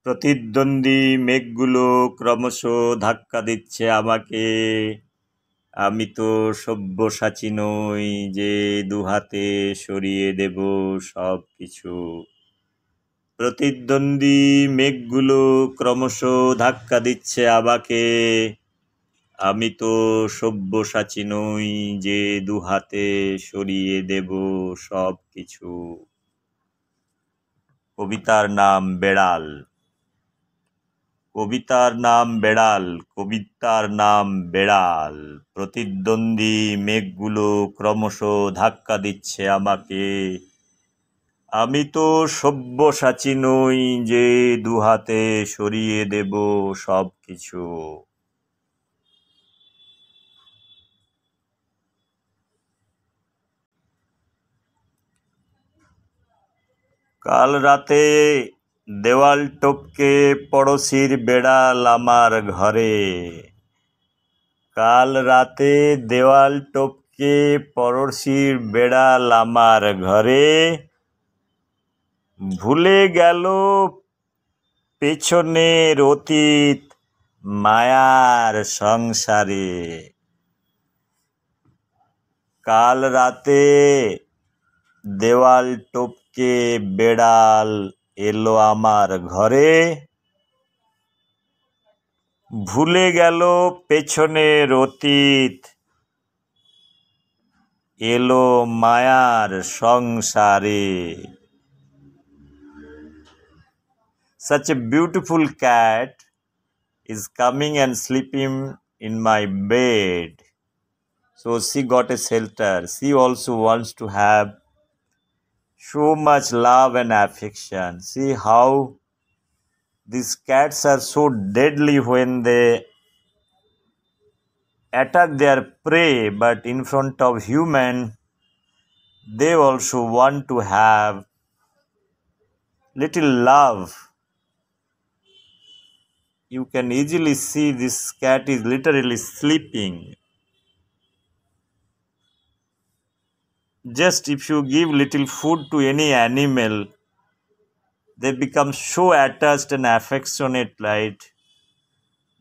প্রতিদ্বন্দ্বী মেঘগুলো ক্রমশ ধাক্কা দিচ্ছে আমাকে। আমি তো সব্যসাচী নই যে দুহাতে সরিয়ে দেব সব কিছু। প্রতিদ্বন্দ্বী মেঘগুলো ক্রমশ ধাক্কা দিচ্ছে আমাকে। আমি তো সব্যসাচী নই যে দুহাতে সরিয়ে দেব সব কিছু। কবিতার নাম বেড়াল। কবিতার নাম বেড়াল, কবিতার নাম বেড়াল। প্রতিদ্বন্দ্বী মেঘগুলো ক্রমশ ধাক্কা দিচ্ছে আমাকে। আমি তো সব্যসাচী নই যে দুহাতে সরিয়ে দেব সব কিছু। কাল রাতে দেওয়াল টপকে পড়শির বেড়াল আমার ঘরে। কাল রাতে দেওয়াল টপকে পড়শির বেড়াল আমার ঘরে। ভুলে গেল পেছনের অতীত মায়ার সংসারে। কাল রাতে দেওয়াল টপকে বেড়াল এলো আমার ঘরে। ভুলে গেল পেছনের অতীত এলো মায়ার সংসারে। Such a beautiful cat is coming and sleeping in my bed. So she got a shelter. She also wants to have so much love and affection. See how these cats are so deadly when they attack their prey, but in front of human, they also want to have little love. You can easily see this cat is literally sleeping. Just if you give little food to any animal, they become so attached and affectionate, right?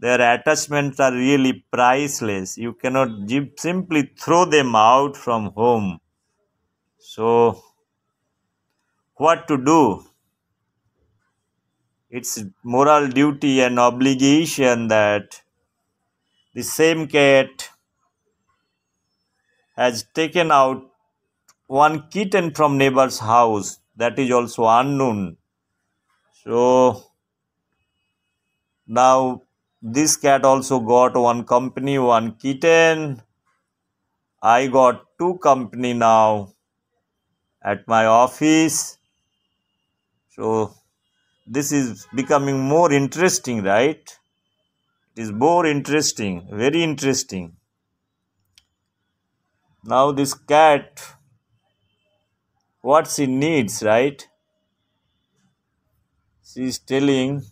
Their attachments are really priceless. You cannot simply throw them out from home. So, what to do? It's moral duty and obligation that the same cat has taken out one kitten from neighbor's house that is also unknown. So now this cat also got one company, one kitten. I got two company now at my office. So this is becoming more interesting, right? It is more interesting, very interesting. Now this cat, what she needs, right? She is telling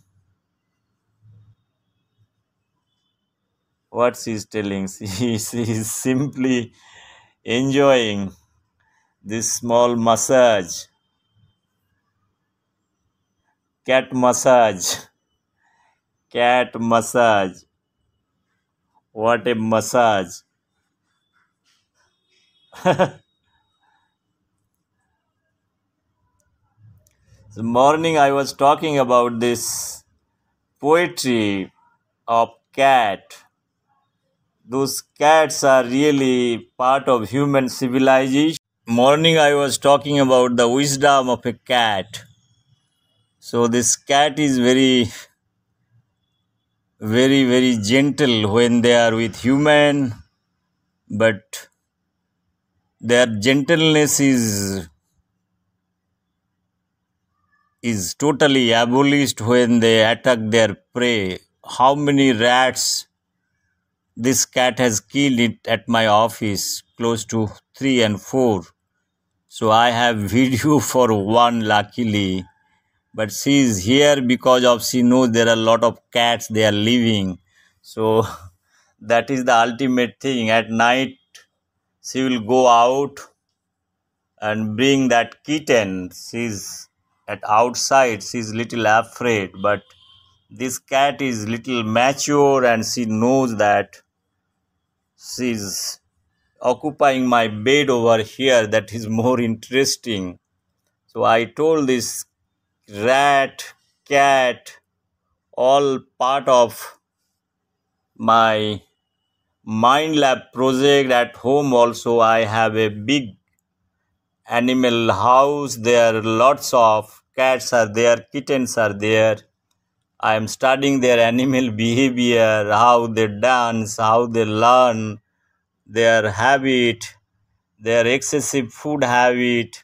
what she is telling. She is simply enjoying this small massage. Cat massage. Cat massage. What a massage. This morning I was talking about this poetry of cat. Those cats are really part of human civilization. Morning I was talking about the wisdom of a cat. So this cat is very gentle when they are with human, but their gentleness is totally abolished when they attack their prey. How many rats this cat has killed it at my office? Close to 3 and 4. So I have video for one, luckily. But she is here because of she knows there are a lot of cats they are living. So that is the ultimate thing. At night she will go out and bring that kitten. She's at outside. She's little afraid, but This cat is little mature and she knows that she's occupying my bed over here. That is more interesting. So I told this rat, cat, all part of my Mind Lab project at home. Also, I have a big animal house. There are lots of cats are there, kittens are there. I am studying their animal behavior, how they dance, how they learn, their habit, their excessive food habit,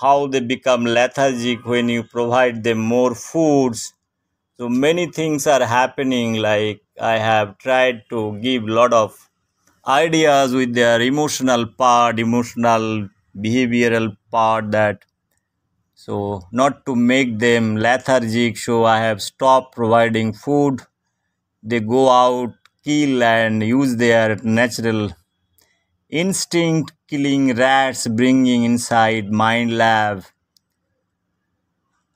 how they become lethargic when you provide them more foods. So many things are happening. Like I have tried to give lot of ideas with their emotional part, emotional behavioral part, that so not to make them lethargic. So I have stopped providing food. They go out, kill and use their natural instinct, killing rats, bringing inside mind lab.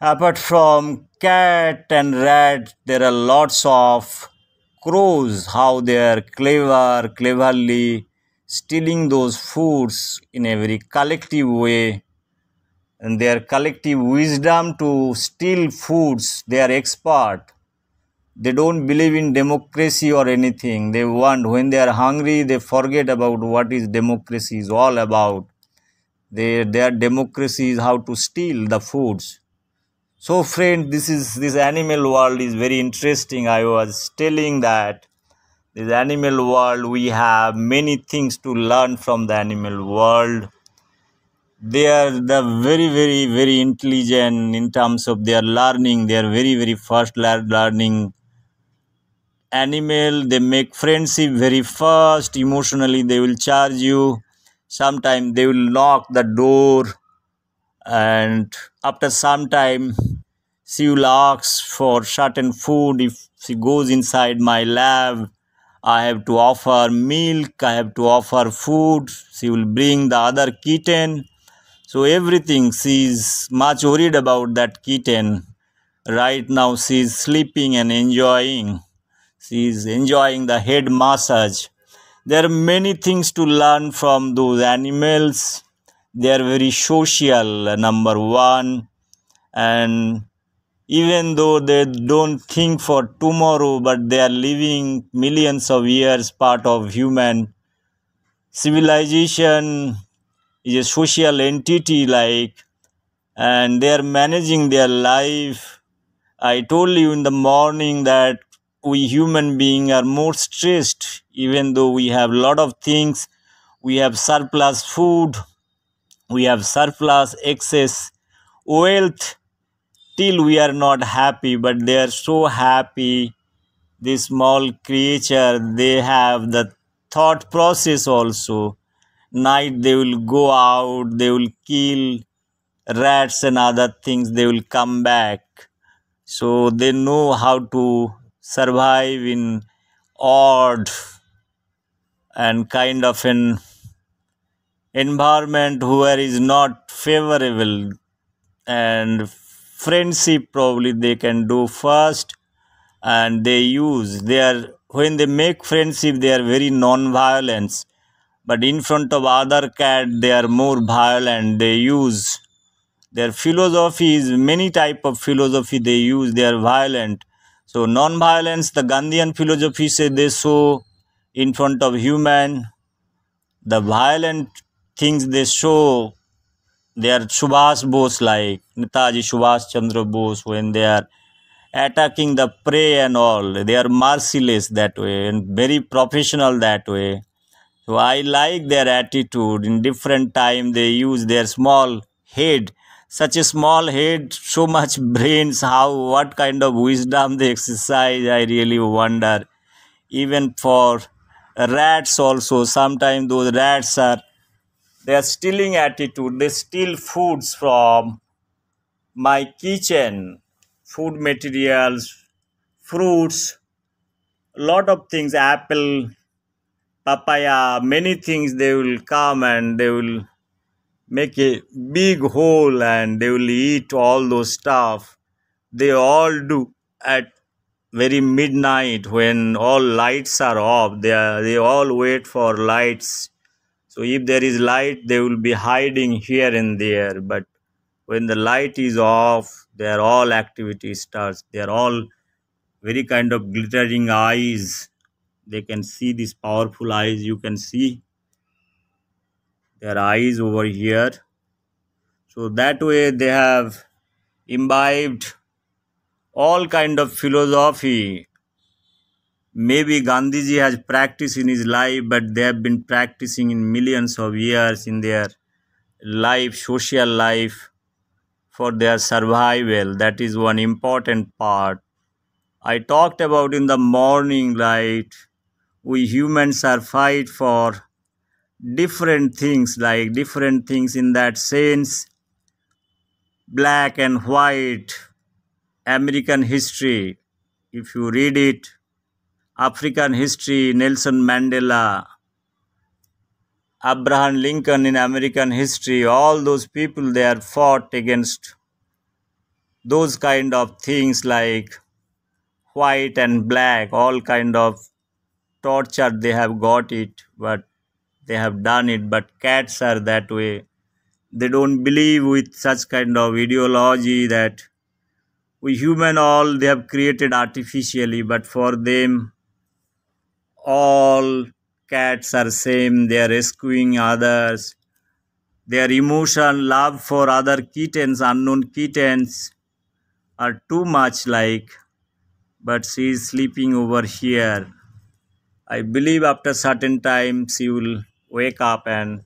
Apart from cat and rat, there are lots of crows, how they are cleverly stealing those foods in a very collective way, and their collective wisdom to steal foods. They are expert. They don't believe in democracy or anything. They want, when they are hungry, they forget about what is democracy is all about. Their democracy is how to steal the foods. So friend, this animal world is very interesting. I was telling that this animal world, we have many things to learn from the animal world. They are the very intelligent in terms of their learning. They are very fast learning animal. They make friendship very fast. Emotionally, they will charge you. Sometimes they will knock the door, and after some time she will ask for certain food. If she goes inside my lab, I have to offer milk, I have to offer food. She will bring the other kitten. So everything, she is much worried about that kitten. Right now she is sleeping and enjoying. She is enjoying the head massage. There are many things to learn from those animals. They are very social, number one. And even though they don't think for tomorrow, but they are living millions of years, part of human civilization, is a social entity, like, and they are managing their life. I told you in the morning that we human beings are more stressed. Even though we have lot of things, we have surplus food, we have surplus excess wealth, till we are not happy, but they are so happy. This small creature, they have the thought process also. Night they will go out, they will kill rats and other things, they will come back. So they know how to survive in odd and kind of an environment where is not favorable. And friendship probably they can do first, and they use their, when they make friendship they are very non-violence, but in front of other cat they are more violent. They use their philosophy is many type of philosophy they use. They are violent. So non-violence, the Gandhian philosophy say they show in front of human. The violent things they show, they are Subhash Bose, like Netaji Subhash Chandra Bose, when they are attacking the prey and all. They are merciless that way and very professional that way. So I like their attitude. In different time they use their small head. Such a small head, so much brains. How, what kind of wisdom they exercise, I really wonder. Even for rats also, sometimes those rats are, they are stealing attitude. They steal foods from my kitchen, food materials, fruits, lot of things, apple, papaya, many things. They will come and they will make a big hole and they will eat all those stuff. They all do at very midnight when all lights are off. They all wait for lights. So if there is light, they will be hiding here and there. But when the light is off, their all activity starts. They are all very kind of glittering eyes. They can see these powerful eyes. You can see their eyes over here. So that way they have imbibed all kind of philosophy. Maybe Gandhiji has practiced in his life, but they have been practicing in millions of years in their life, social life, for their survival. That is one important part. I talked about in the morning, like we humans are fight for different things, like different things in that sense. Black and white, American history, if you read it, African history, Nelson Mandela, Abraham Lincoln in American history, all those people, they are fought against those kind of things like white and black, all kind of torture they have got it, but they have done it. But cats are that way. They don't believe with such kind of ideology that we human all they have created artificially, but for them all cats are same. They are rescuing others. Their emotion, love for other kittens, unknown kittens, are too much like. But she is sleeping over here. I believe after certain time she will wake up and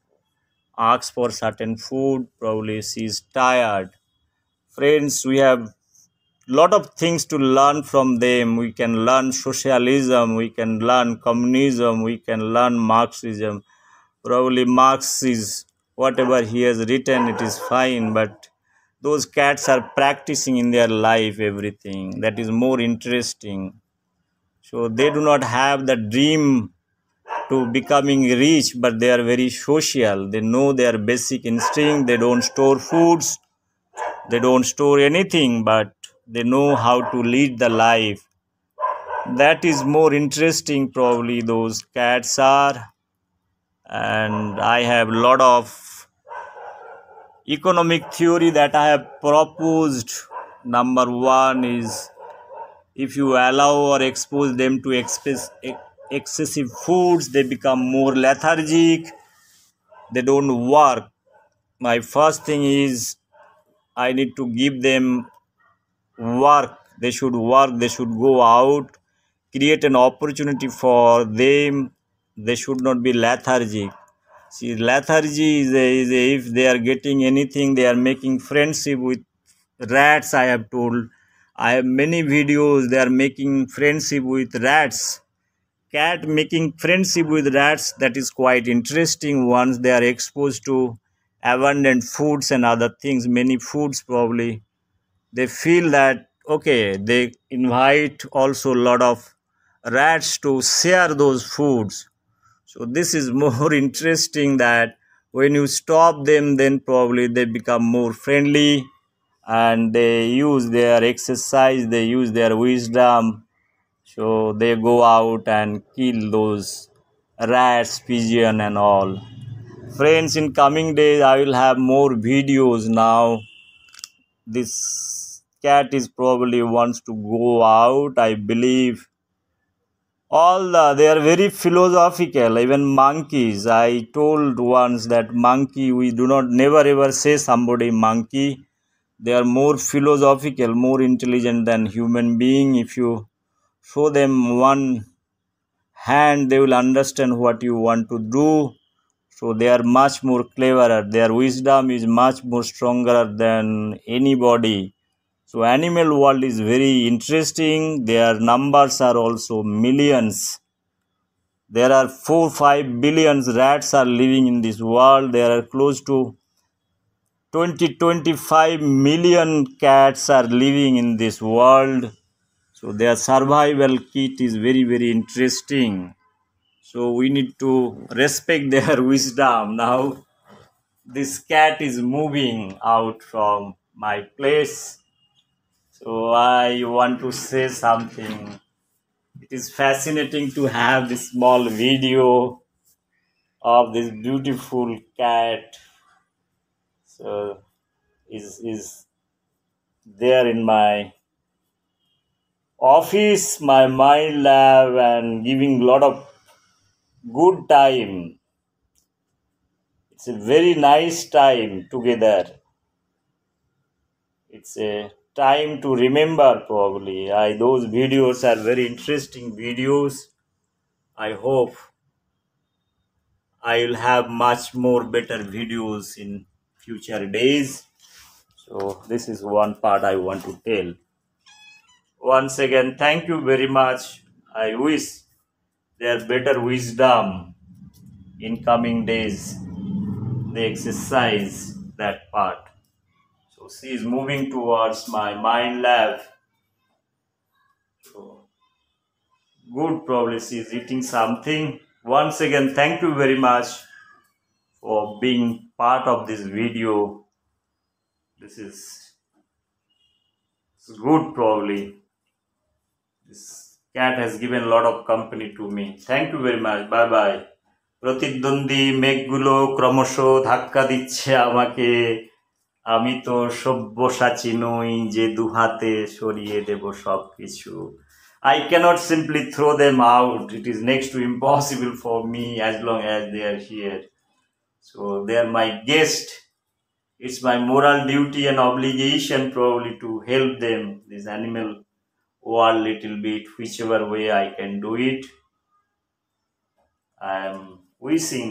ask for certain food. Probably she is tired. Friends, we have lot of things to learn from them. We can learn socialism, we can learn communism, we can learn Marxism. Probably Marx is whatever he has written, it is fine, but those cats are practicing in their life everything. That is more interesting. So they do not have the dream to becoming rich, but they are very social. They know their basic instinct. They don't store foods. They don't store anything, but they know how to lead the life. That is more interesting, probably, those cats are. And I have a lot of economic theory that I have proposed. Number one is if you allow or expose them to excessive foods, they become more lethargic, they don't work. My first thing is I need to give them work. They should work, they should go out, create an opportunity for them. They should not be lethargic. See, lethargy is if they are getting anything, they are making friendship with rats. I have told, I have many videos. They are making friendship with rats. Cat making friendship with rats, that is quite interesting. Once they are exposed to abundant foods and other things, many foods probably, they feel that okay, they invite also a lot of rats to share those foods. So this is more interesting that when you stop them, then probably they become more friendly and they use their exercise, they use their wisdom. So they go out and kill those rats, pigeon and all. Friends, in coming days I will have more videos. Now this cat is probably wants to go out, I believe. They are very philosophical. Even monkeys, I told once that monkey, we do not never ever say somebody monkey. They are more philosophical, more intelligent than human being. If you show them one hand, they will understand what you want to do. So they are much more cleverer. Their wisdom is much more stronger than anybody. So animal world is very interesting. Their numbers are also millions. There are 4 5 billion rats are living in this world. There are close to 25 million cats are living in this world. So their survival kit is very interesting. So we need to respect their wisdom. Now this cat is moving out from my place. So I want to say something. It is fascinating to have this small video of this beautiful cat. So is there in my office, my mind lab, and giving lot of good time. It's a very nice time together. It's a time to remember probably. Those videos are very interesting videos. I hope I will have much more better videos in future days. So this is one part I want to tell. Once again, thank you very much. I wish there better wisdom in coming days. They exercise that part. So she is moving towards my mind lab. So good, probably she is eating something. Once again, thank you very much for being part of this video. This is good, probably. This cat has given a lot of company to me. Thank you very much. Bye bye. প্রতিদ্বন্দ্বী মেঘগুলো ক্রমশ ধাক্কা দিচ্ছে আমাকে। আমি তো সব্যসাচী নই যে দুহাতে সরিয়ে দেব সবকিছু। I cannot simply throw them out. It is next to impossible for me as long as they are here. So they are my guest. It's my moral duty and obligation probably to help them, this animal world, little bit, whichever way I can do it. I am wishing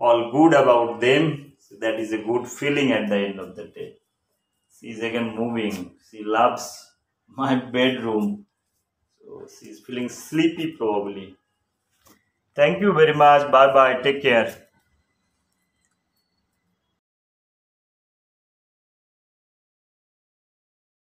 all good about them. So that is a good feeling at the end of the day. She is again moving. She loves my bedroom. So she is feeling sleepy probably. Thank you very much. Bye bye. Take care.